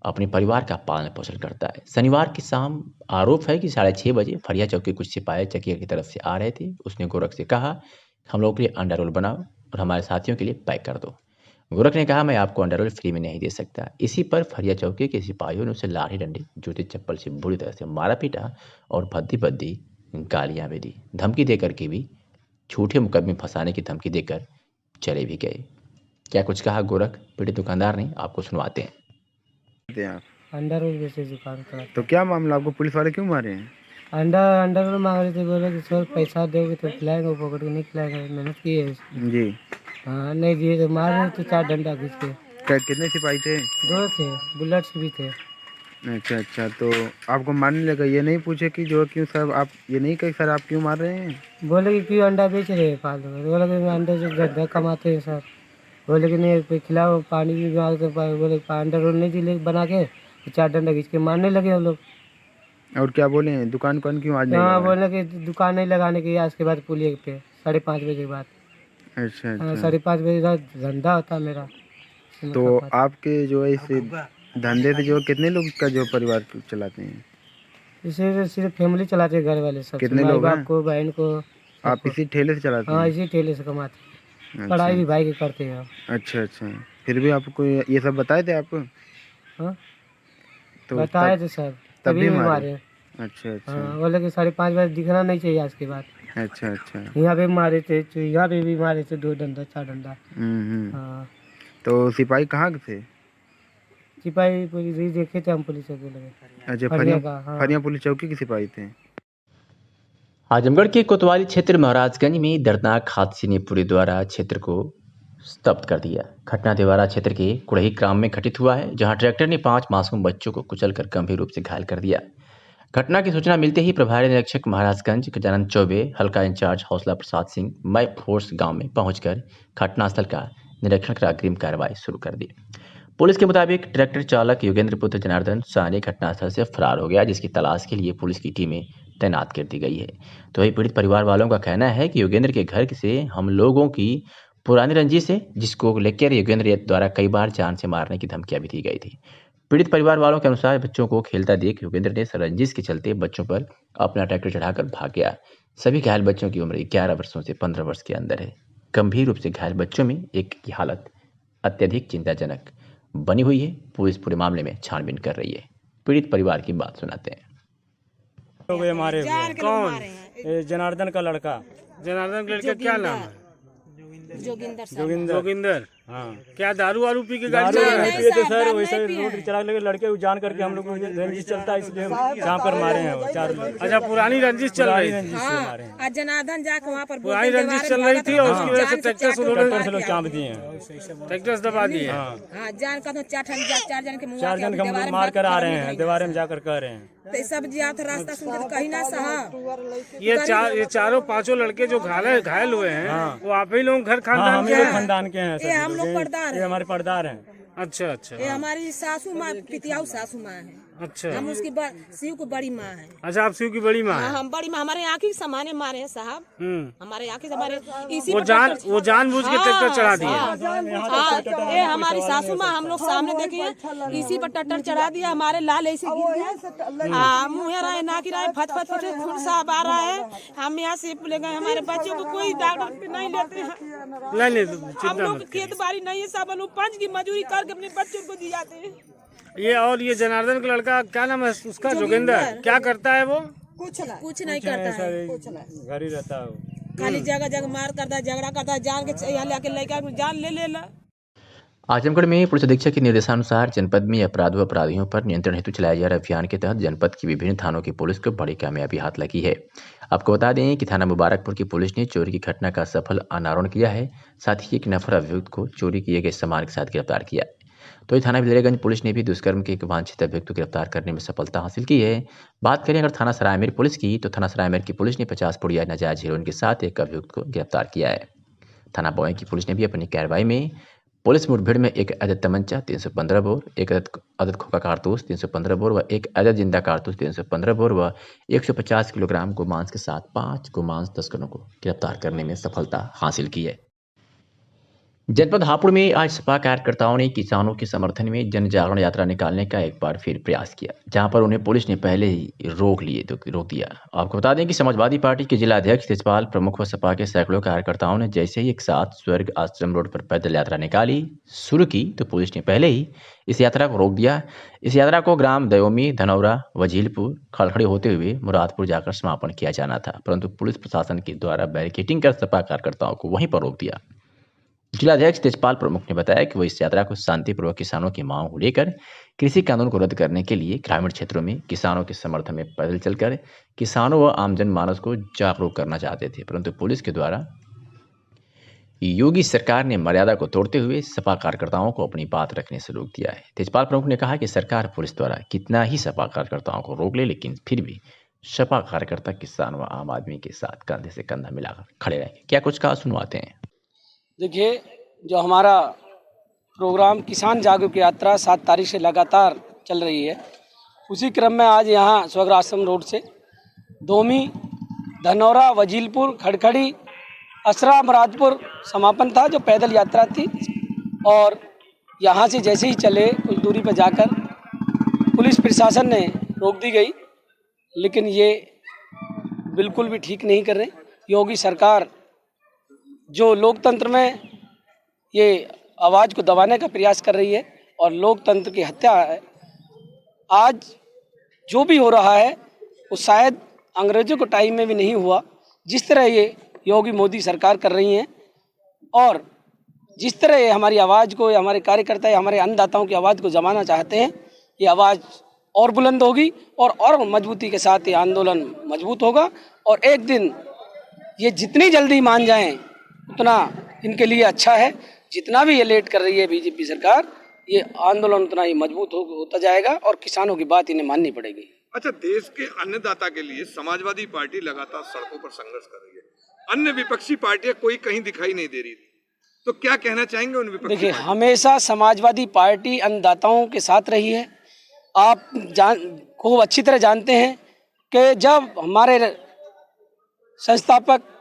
अपने परिवार का पालन पोषण करता है। शनिवार की शाम आरोप है कि 6:30 बजे फरिया चौकी कुछ सिपाही चकिया की तरफ से आ रहे थे। उसने गोरख से कहा, हम लोगों के लिए अंडा रोल बनाओ और हमारे साथियों के लिए पैक कर दो। गोरख ने कहा, मैं आपको अंडा रोल फ्री में नहीं दे सकता। इसी पर फरिया चौकी के सिपाहियों ने उसे लाठी डंडे जूते चप्पल से बुरी तरह से मारा पीटा और भद्दी गालियां भी दी। धमकी देकर के भी झूठे मुकदमे फंसाने की धमकी देकर चले भी गए। क्या कुछ कहा गोरख पीड़ित दुकानदार ने, आपको सुनवाते हैं। अंडा रोल बेचे दुकान का। तो क्या मामला, आपको पुलिस वाले क्यों मारे हैं? अंडा रोल मांग रहे थे, बोले कि सर पैसा दोगे तो खिलाएंगे, पकड़ के नहीं खिलाएंगे, मेहनत की है जी। हाँ नहीं दिए तो मार रहे तो 4 डंडा घिस के। कितने सिपाही थे? 2 थे, बुलेट्स भी थे। अच्छा, तो आपको मारने लगा, ये नहीं पूछे कि जो क्यों सर आप ये नहीं कहे सर आप क्यों मार रहे हैं? बोले कि क्यों अंडा बेच रहे हैं फालतू में। बोले कि अंडे से गद्दा कमाते हैं सर। बोले कि नहीं खिलाओ, पानी भी मांगते, बोले अंडा रोल नहीं दिले बना के, 4 डंडा घिस के मारने लगे हम लोग। और क्या बोले हैं, दुकान क्यों आज नहीं? हाँ बोले कि दुकान नहीं लगाने की आज के बाद पुलिस पे 5:30 बजे के बाद। अच्छा 5:30 बजे का धंधा होता मेरा। तो आपके जो है इस धंधे से जो कितने लोग का जो परिवार चलाते हैं? इसे सिर्फ फैमिली चलाते हैं, घर वाले सब। कितने लोग बाप को, बहन को। आप इसी ठेले से चलाते हैं? हाँ इसी ठेले से कमाते हैं। पढ़ाई भी भाई के करते हैं। अच्छा, फिर भी आपको ये सब बताए थे आपको? हाँ तो बताए थे सर, तभी मारे। अच्छा हाँ बोले कि 5:30 बजे दिखना नहीं चाहिए आज के बाद। अच्छा यहाँ पे मारे थे, यहाँ पे भी मारे थे, 2 डंडा 4 डंडा। हाँ तो सिपाही कहाँ के थे? सिपाही पुलिस देखे थे हम, पुलिस चौकी लगे। अच्छा फरिया पुलिस चौकी के सिपाही थे। आजमगढ़ के कोतवाली क्षेत्र महाराजगंज में दर्दनाक हादसे ने पूरे द्वारा क्षेत्र को स्तब्ध कर दिया। घटना देवारा क्षेत्र के कुड़ही ग्राम में घटित हुआ है, जहां ट्रैक्टर ने 5 मासूम बच्चों को कुचलकर गंभीर रूप से घायल कर दिया। घटना की सूचना मिलते ही प्रभारी निरीक्षक महाराजगंज गजानंद चौबे, हल्का इंचार्ज हौसला प्रसाद सिंह मै फोर्स गांव में पहुंचकर घटनास्थल का निरीक्षण कर अग्रिम कार्रवाई शुरू कर दी। पुलिस के मुताबिक ट्रैक्टर चालक योगेंद्र पुत्र जनार्दन सानी घटनास्थल से फरार हो गया, जिसकी तलाश के लिए पुलिस की टीमें तैनात कर दी गई है। तो वही पीड़ित परिवार वालों का कहना है कि योगेंद्र के घर से हम लोगों की पुरानी रंजिश है, जिसको लेकर योगेंद्र द्वारा कई बार जान से मारने की धमकियां भी दी गई थी। पीड़ित परिवार वालों के अनुसार बच्चों को खेलता देख योगेंद्र ने रंजिश के चलते बच्चों पर अपना ट्रैक्टर चढ़ाकर भाग गया। सभी घायल बच्चों की उम्र 11 वर्षों से 15 वर्ष के अंदर है। गंभीर रूप से घायल बच्चों में एक की हालत अत्यधिक चिंताजनक बनी हुई है। पुलिस पूरे मामले में छानबीन कर रही है। पीड़ित परिवार की बात सुनाते हैं। हमारे कौन? जनार्दन का लड़का। जनार्दन के लड़के क्या नाम है? जोगिंदर। हाँ क्या दारू वारू पी के गाड़ी चला रहे थे सर? वैसे रोड चला लगे लड़के जान करके हम लोग को रंजिश चलता है, इसलिए यहाँ पर मारे हैं वो 4 लोग। अच्छा पुरानी रंजिश चल रही थी। हाँ जनार्दन जाके वहाँ पर पुरानी रंजिश चल रही थी और उसकी वजह से ट्रैक्टर से लोग चाँप दिए हैं, ट्रैक्टर दबा दिए। हाँ जान का 4 जन के 4 जन हम लोग मार कर आ रहे हैं, दीवार में जाकर कह रहे हैं। तो सब रास्ता सुनकर कहीं ना सहा। ये चारों 5 लड़के जो घायल हुए हैं वो आप ही लोग घर खानदान के हैं। ये हम लोग पर्दार हैं। ये हमारे पर्दार हैं। अच्छा ये हमारी सासू माँ, पितियाऊ सासू माँ है। अच्छा हम उसकी शिव को बड़ी माँ है। अच्छा आप शिव की बड़ी माँ हैं? हम बड़ी माँ, हमारे यहाँ की समाने मारे हैं साहब। हमारे यहाँ की हमारे इसी वो जानबूझ के ट्रैक्टर चढ़ा दिया। ये हमारी सासू माँ, हम लोग सामने देखिए इसी पर ट्रैक्टर चढ़ा दिया। हमारे लाल ऐसे मुँह रहा है, नाकी रहा है, फट खून साहब आ रहा है। हम यहाँ से ले गए, हमारे बच्चों को कोई डॉक्टर पे नहीं लेते हैं। हम लोग खेत बाड़ी नहीं है साहब, हम लोग 5 की मजदूरी करके अपने बच्चों को दी जाते हैं। ये और ये जनार्दन का लड़का क्या नाम है उसका? जोगिंदर। क्या करता है वो? कुछ नहीं करता है, घर ही रहता है, खाली जगह मार करता है, झगड़ा करता है, जान के यहाँ लेके जान ले ला। आजमगढ़ में पुलिस अधीक्षक के निर्देशानुसार जनपद में अपराध व अपराधियों पर नियंत्रण हेतु चलाए जा रहे अभियान के तहत जनपद की विभिन्न थानों की पुलिस को बड़ी कामयाबी हाथ लगी है। आपको बता दें कि थाना मुबारकपुर की पुलिस ने चोरी की घटना का सफल अनावरण किया है। साथ ही एक नफर अभियुक्त को चोरी किए गए सामान के साथ गिरफ्तार किया। तो ये थाना बिलरेगंज पुलिस ने भी दुष्कर्म के एक वांछित अभियुक्त को गिरफ्तार करने में सफलता हासिल की है। बात करें अगर थाना सरायमेर पुलिस की, तो थाना सरायमेर की पुलिस ने 50 पुड़िया नाजायज हेरोइन के साथ एक अभियुक्त को गिरफ्तार किया है। थाना बौएं की पुलिस ने भी अपनी कार्रवाई में पुलिस मुठभेड़ में एक अदद तमंचा 315 बोर, एक अदद खोखा कारतूस 315 बोर व एक अदद जिंदा कारतूस 315 बोर व 150 किलोग्राम गोमांस के साथ 5 गोमांस तस्करों को गिरफ्तार करने में सफलता हासिल की है। जनपद हापुड़ में आज सपा कार्यकर्ताओं ने किसानों के समर्थन में जन जागरण यात्रा निकालने का एक बार फिर प्रयास किया, जहां पर उन्हें पुलिस ने पहले ही रोक दिया। आपको बता दें कि समाजवादी पार्टी के जिला अध्यक्ष तेजपाल प्रमुख व सपा के सैकड़ों कार्यकर्ताओं ने जैसे ही एक साथ स्वर्ग आश्रम रोड पर पैदल यात्रा निकाली शुरू की, तो पुलिस ने पहले ही इस यात्रा को रोक दिया। इस यात्रा को ग्राम दयोमी, धनौरा, वजीलपुर, खड़खड़ी होते हुए मुरादपुर जाकर समापन किया जाना था, परंतु पुलिस प्रशासन के द्वारा बैरिकेडिंग कर सपा कार्यकर्ताओं को वहीं पर रोक दिया। जिलाध्यक्ष तेजपाल प्रमुख ने बताया कि वो इस यात्रा को शांतिपूर्वक किसानों की मांग को लेकर कृषि कानून को रद्द करने के लिए ग्रामीण क्षेत्रों में किसानों के समर्थन में पैदल चलकर किसानों व आम जनमानस को जागरूक करना चाहते थे, परंतु पुलिस के द्वारा योगी सरकार ने मर्यादा को तोड़ते हुए सपा कार्यकर्ताओं को अपनी बात रखने से रोक दिया है। तेजपाल प्रमुख ने कहा कि सरकार पुलिस द्वारा कितना ही सपा कार्यकर्ताओं को रोक ले, लेकिन फिर भी सपा कार्यकर्ता किसान व आम आदमी के साथ कंधे से कंधा मिलाकर खड़े रहेंगे। क्या कुछ कहा, सुनवाते हैं। देखिए, जो हमारा प्रोग्राम किसान जागरूक यात्रा 7 तारीख से लगातार चल रही है, उसी क्रम में आज यहाँ स्वर्ग आश्रम रोड से दोमी, धनौरा, वजीलपुर, खड़खड़ी, असरा, मुरादपुर समापन था, जो पैदल यात्रा थी। और यहाँ से जैसे ही चले कुछ दूरी पर जाकर पुलिस प्रशासन ने रोक दी गई, लेकिन ये बिल्कुल भी ठीक नहीं कर रहे। योगी सरकार जो लोकतंत्र में ये आवाज़ को दबाने का प्रयास कर रही है और लोकतंत्र की हत्या है। आज जो भी हो रहा है वो शायद अंग्रेज़ों के टाइम में भी नहीं हुआ, जिस तरह ये योगी मोदी सरकार कर रही हैं। और जिस तरह ये हमारी आवाज़ को, या हमारे कार्यकर्ता या हमारे अन्नदाताओं की आवाज़ को जमाना चाहते हैं, ये आवाज़ और बुलंद होगी और मजबूती के साथ ये आंदोलन मजबूत होगा। और एक दिन ये जितनी जल्दी मान जाएं उतना इनके लिए अच्छा है। जितना भी ये लेट कर रही है बीजेपी सरकार, ये आंदोलन उतना ही मजबूत होता जाएगा और किसानों की बात इन्हें माननी पड़ेगी। अच्छा, देश के अन्नदाता के लिए समाजवादी पार्टी लगातार सड़कों पर संघर्ष कर रही है, अन्य विपक्षी पार्टियां कोई कहीं दिखाई नहीं दे रही, तो क्या कहना चाहेंगे उन विपक्षी? देखिए, हमेशा समाजवादी पार्टी अन्नदाताओं के साथ रही है। आप खूब अच्छी तरह जानते हैं कि जब हमारे संस्थापक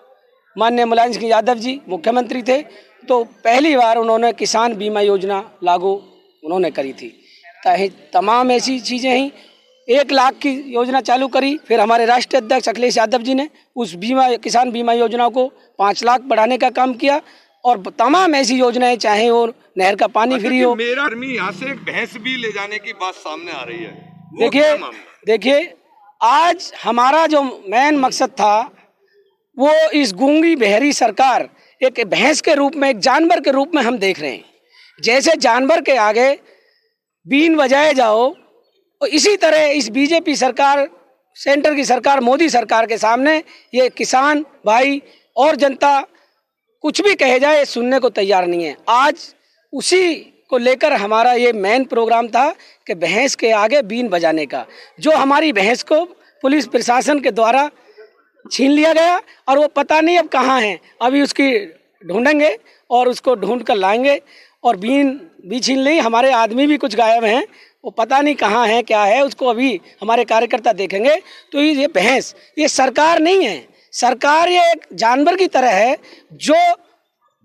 माननीय मुलायम सिंह यादव जी मुख्यमंत्री थे, तो पहली बार उन्होंने किसान बीमा योजना लागू उन्होंने करी थी। तमाम ऐसी चीज़ें ही 1 लाख की योजना चालू करी। फिर हमारे राष्ट्रीय अध्यक्ष अखिलेश यादव जी ने उस किसान बीमा योजना को 5 लाख बढ़ाने का काम किया। और तमाम ऐसी योजनाएं, चाहे वो नहर का पानी फ्री हो। मेरा आदमी यहाँ से एक भैंस भी ले जाने की बात सामने आ रही है। देखिए, आज हमारा जो मेन मकसद था वो इस गूंगी बहरी सरकार एक भैंस के रूप में, एक जानवर के रूप में हम देख रहे हैं। जैसे जानवर के आगे बीन बजाए जाओ, और इसी तरह इस बीजेपी सरकार, सेंटर की सरकार, मोदी सरकार के सामने ये किसान भाई और जनता कुछ भी कहे जाए सुनने को तैयार नहीं है। आज उसी को लेकर हमारा ये मेन प्रोग्राम था कि भैंस के आगे बीन बजाने का। जो हमारी भैंस को पुलिस प्रशासन के द्वारा छीन लिया गया और वो पता नहीं अब कहाँ है। अभी उसकी ढूंढेंगे और उसको ढूंढ कर लाएंगे। और बीन भी छीन ली, हमारे आदमी भी कुछ गायब हैं, वो पता नहीं कहाँ है, क्या है, उसको अभी हमारे कार्यकर्ता देखेंगे। तो ये भैंस, ये सरकार नहीं है। सरकार ये एक जानवर की तरह है जो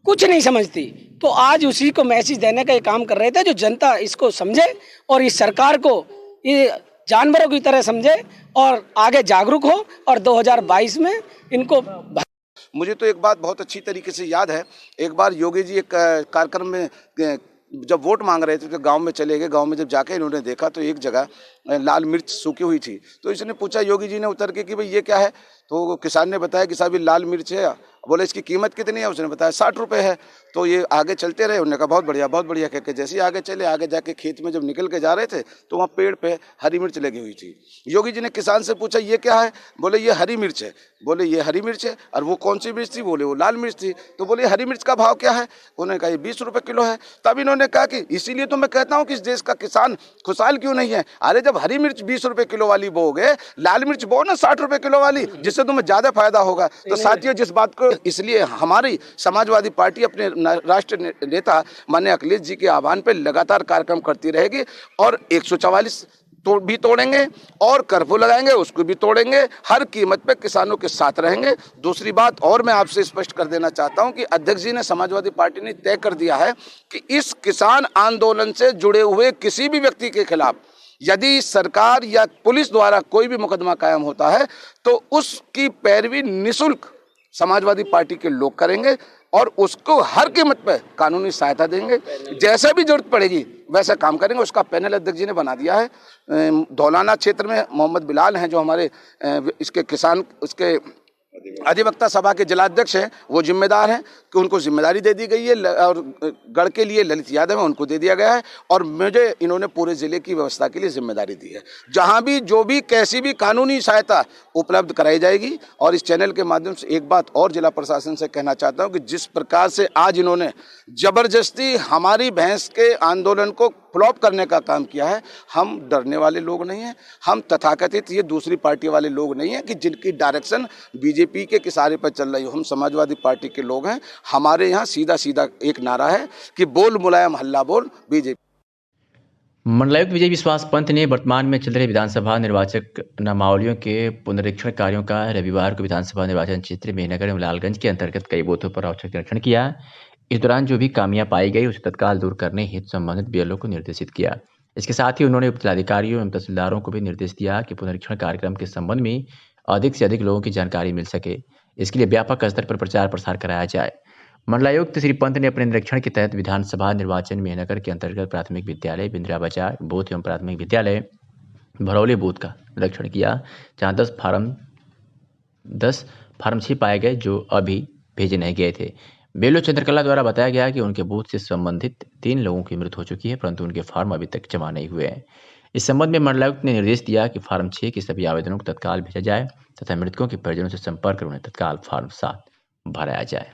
कुछ नहीं समझती। तो आज उसी को मैसेज देने का ये काम कर रहे थे, जो जनता इसको समझे और इस सरकार को ये जानवरों की तरह समझे और आगे जागरूक हो और 2022 में इनको। मुझे तो एक बात बहुत अच्छी तरीके से याद है। एक बार योगी जी एक कार्यक्रम में जब वोट मांग रहे थे तो गांव में चले गए। गांव में जब जाके इन्होंने देखा तो एक जगह लाल मिर्च सूखी हुई थी। तो इसने पूछा योगी जी ने उतर के कि भाई ये क्या है, तो किसान ने बताया कि साहब ये लाल मिर्च है बोले इसकी कीमत कितनी है, उसने बताया 60 रुपये है। तो ये आगे चलते रहे, उन्होंने कहा बहुत बढ़िया कह के जैसे ही आगे चले, आगे जाके खेत में जब निकल के जा रहे थे तो वहाँ पेड़ पे हरी मिर्च लगी हुई थी। योगी जी ने किसान से पूछा ये क्या है, बोले ये हरी मिर्च है। बोले ये हरी मिर्च है, और वो कौन सी मिर्च थी, बोले वो लाल मिर्च थी। तो बोले हरी मिर्च का भाव क्या है, उन्होंने कहा ये 20 रुपये किलो है। तब इन्होंने कहा कि इसीलिए तो मैं कहता हूँ कि इस देश का किसान खुशहाल क्यों नहीं है। अरे जब हरी मिर्च 20 रुपये किलो वाली बोओगे, लाल मिर्च बो ना 60 रुपये किलो वाली, जिससे तुम्हें ज्यादा फायदा होगा। तो साथियों, जिस बात को इसलिए हमारी समाजवादी पार्टी अपने राष्ट्रीय नेता माननीय अखिलेश जी के आह्वान पर लगातार कार्यक्रम करती रहेगी, और 144 भी तोड़ेंगे और कर्फ्यू लगाएंगे उसको भी तोड़ेंगे, हर कीमत पे किसानों के साथ रहेंगे। दूसरी बात और मैं आपसे स्पष्ट कर देना चाहता हूं कि अध्यक्ष जी ने, समाजवादी पार्टी ने तय कर दिया है कि इस किसान आंदोलन से जुड़े हुए किसी भी व्यक्ति के खिलाफ यदि सरकार या पुलिस द्वारा कोई भी मुकदमा कायम होता है तो उसकी पैरवी निःशुल्क समाजवादी पार्टी के लोग करेंगे और उसको हर कीमत पर कानूनी सहायता देंगे। जैसे भी जरूरत पड़ेगी वैसा काम करेंगे। उसका पैनल अध्यक्ष जी ने बना दिया है। धौलाना क्षेत्र में मोहम्मद बिलाल हैं जो हमारे इसके किसान उसके अधिवक्ता सभा के जिलाध्यक्ष हैं, वो जिम्मेदार हैं कि उनको जिम्मेदारी दे दी गई है, और गढ़ के लिए ललित यादव है उनको दे दिया गया है, और मुझे इन्होंने पूरे जिले की व्यवस्था के लिए जिम्मेदारी दी है। जहां भी जो भी कैसी भी कानूनी सहायता उपलब्ध कराई जाएगी। और इस चैनल के माध्यम से एक बात और जिला प्रशासन से कहना चाहता हूं कि जिस प्रकार से आज इन्होंने जबरदस्ती हमारी भैंस के आंदोलन को फ्लॉप करने का काम किया है, हम डरने वाले लोग नहीं हैं, हम तथाकथित ये दूसरी पार्टी वाले लोग नहीं हैं कि जिनकी डायरेक्शन बीजेपी के किसारे पर चल रही हो। हम समाजवादी पार्टी के लोग हैं। हमारे यहाँ सीधा सीधा एक नारा है कि बोल मुलायम हल्ला बोल बीजेपी। मंडलायुक्त विजय विश्वास पंत ने वर्तमान में चल रहे विधानसभा निर्वाचक नामावलियों के पुनरीक्षण कार्यों का रविवार को विधानसभा निर्वाचन क्षेत्र में नगर लालगंज के अंतर्गत कई बूथों पर औचक निरीक्षण किया। इस दौरान जो भी खामियां पाई गई उसे तत्काल दूर करने हेतु संबंधित बीएलओ को निर्देशित किया। इसके साथ ही उन्होंने उपजिलाधिकारियों एवं तहसीलदारों को भी निर्देश दिया कि पुनरीक्षण कार्यक्रम के संबंध में अधिक से अधिक लोगों की जानकारी मिल सके, इसके लिए व्यापक स्तर पर प्रचार प्रसार कराया जाए। मंडलायुक्त श्री पंत ने अपने निरीक्षण के तहत विधानसभा निर्वाचन में नगर के अंतर्गत प्राथमिक विद्यालय बिंद्रा बाजार बूथ एवं प्राथमिक विद्यालय भरौली बूथ का निरीक्षण किया, जहाँ 10 फार्म 6 पाए गए जो अभी भेजे नहीं गए थे। बेलो चंद्रकला द्वारा बताया गया कि उनके बूथ से संबंधित 3 लोगों की मृत्यु हो चुकी है, परंतु उनके फार्म अभी तक जमा नहीं हुए हैं। इस संबंध में मंडलायुक्त ने निर्देश दिया कि फार्म 6 के सभी आवेदनों को तत्काल भेजा जाए तथा मृतकों के परिजनों से संपर्क कर उन्हें तत्काल फार्म 7 भराया जाए।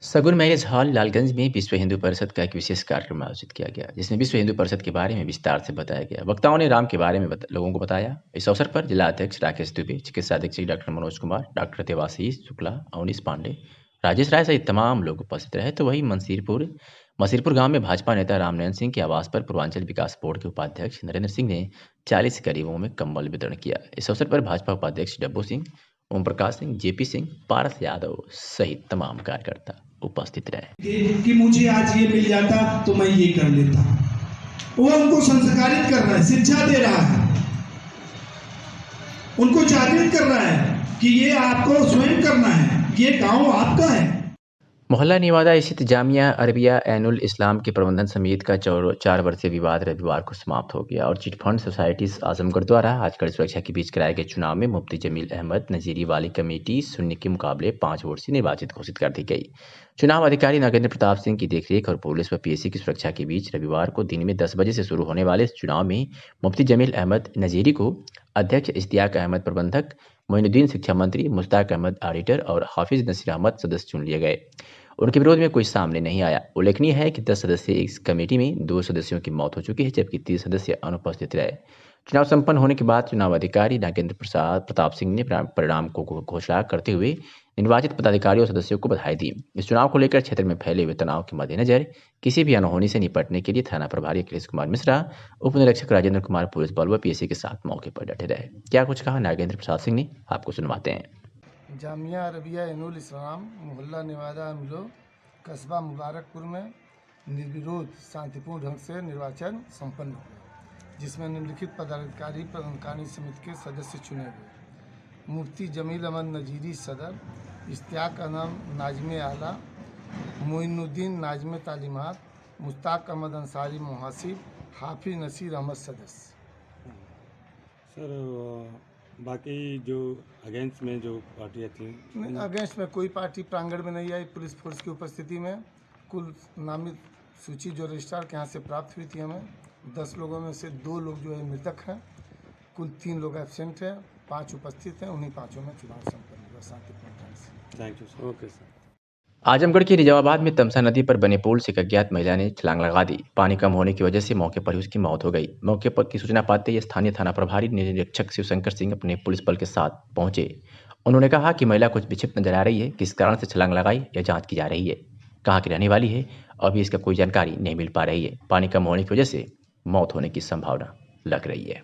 सगुन मैरिज हॉल लालगंज में विश्व हिंदू परिषद का एक विशेष कार्यक्रम आयोजित किया गया, जिसमें विश्व हिंदू परिषद के बारे में विस्तार से बताया गया। वक्ताओं ने राम के बारे में लोगों को बताया। इस अवसर पर जिला अध्यक्ष राकेश दुबे, चिकित्सा अधीक्षक डॉक्टर मनोज कुमार, डॉक्टर देवाशीष शुक्ला, अवनीश पांडे, राजेश राय सहित तमाम लोग उपस्थित रहे। तो वही मसीरपुर गांव में भाजपा नेता रामनयन सिंह के आवास पर पूर्वांचल विकास बोर्ड के उपाध्यक्ष नरेंद्र सिंह ने 40 गरीबों में कंबल वितरण किया। इस अवसर पर भाजपा उपाध्यक्ष डब्बू सिंह, ओम प्रकाश सिंह, जेपी सिंह, पारस यादव सहित तमाम कार्यकर्ता उपस्थित रहे। कि मुझे आज ये मिल जाता तो मैं ये कर लेता। वो उनको संस्कारित कर रहा है, शिक्षा दे रहा है, उनको जागृत कर रहा है कि ये आपको स्वयं करना है, ये गांव आपका है। मोहल्ला नेवादा स्थित जामिया अरबिया ऐनुल इस्लाम के प्रबंधन समिति का 4 वर्षीय विवाद रविवार को समाप्त हो गया और चिटफंड सोसाइटीज आजमगढ़ द्वारा आज कड़ी सुरक्षा के बीच कराए गए चुनाव में मुफ्ती जमील अहमद नजीरी वाली कमेटी शून्य के मुकाबले 5 वोट से निर्वाचित घोषित कर दी गई। चुनाव अधिकारी नागेंद्र प्रताप सिंह की देखरेख और पुलिस व पीएससी की सुरक्षा के बीच रविवार को दिन में 10 बजे से शुरू होने वाले इस चुनाव में मुफ्ती जमील अहमद नजीरी को अध्यक्ष, इश्तियाक अहमद प्रबंधक, मोइनुद्दीन शिक्षा मंत्री, मुश्ताक अहमद ऑडिटर और हाफिज नसीर अहमद सदस्य चुन लिए गए। उनके विरोध में कोई सामने नहीं आया। उल्लेखनीय है कि 10 सदस्यीय इस कमेटी में 2 सदस्यों की मौत हो चुकी है, जबकि 30 सदस्य अनुपस्थित रहे। चुनाव संपन्न होने के बाद चुनाव अधिकारी नागेंद्र प्रताप सिंह ने परिणाम को घोषणा करते हुए निर्वाचित पदाधिकारियों और सदस्यों को बधाई दी। इस चुनाव को लेकर क्षेत्र में फैले हुए तनाव के मद्देनजर किसी भी अनहोनी से निपटने के लिए थाना प्रभारी अखिलेश कुमार मिश्रा, उप निरीक्षक राजेंद्र कुमार पुलिस बल व पीएससी के साथ मौके पर डटे रहे। क्या कुछ कहा नागेंद्र प्रसाद सिंह ने, आपको सुनवाते हैं। जामिया अरबिया ऐनुल इस्लाम मोहल्ला नेवादा मिलो कस्बा मुबारकपुर में निर्विरोध शांतिपूर्ण ढंग से निर्वाचन संपन्न हुआ, जिसमें निम्नलिखित पदाधिकारी प्रबंधकारिणी समिति के सदस्य चुने गए। मुफ्ती जमील अहमद नजीरी सदर, इश्तियाक अहमद नाज़िम आला, मोइनुद्दीन नाज़िम तालीमात, मुश्ताक अहमद अंसारी मुहासिब, हाफिज नसीर अहमद सदस्य। सर बाकी जो अगेंस्ट में जो पार्टियाँ थी, अगेंस्ट में कोई पार्टी प्रांगण में नहीं आई। पुलिस फोर्स की उपस्थिति में कुल नामित सूची जो रजिस्ट्रार के यहाँ से प्राप्त हुई थी हमें, 10 लोगों में से 2 लोग जो है मृतक हैं, कुल 3 लोग एब्सेंट हैं, 5 उपस्थित हैं। उन्हीं 5 में चुनाव संपन्न हुआ शांतिपूर्ण ढंग से। Thank you sir. Okay sir. Azamgarh के निजामाबाद में तमसा नदी पर बने पुल से एक अज्ञात महिला ने छलांग लगा दी। पानी कम होने की वजह से मौके पर ही उसकी मौत हो गई। मौके पर की सूचना पाते ही स्थानीय थाना प्रभारी निरीक्षक शिवशंकर सिंह अपने पुलिस बल के साथ पहुंचे। उन्होंने कहा कि महिला कुछ विक्षिप्त नजर आ रही है, किस कारण से छलांग लगाई यह जांच की जा रही है। कहाँ की रहने वाली है अभी इसका कोई जानकारी नहीं मिल पा रही है। पानी कम होने की वजह से मौत होने की संभावना लग रही है।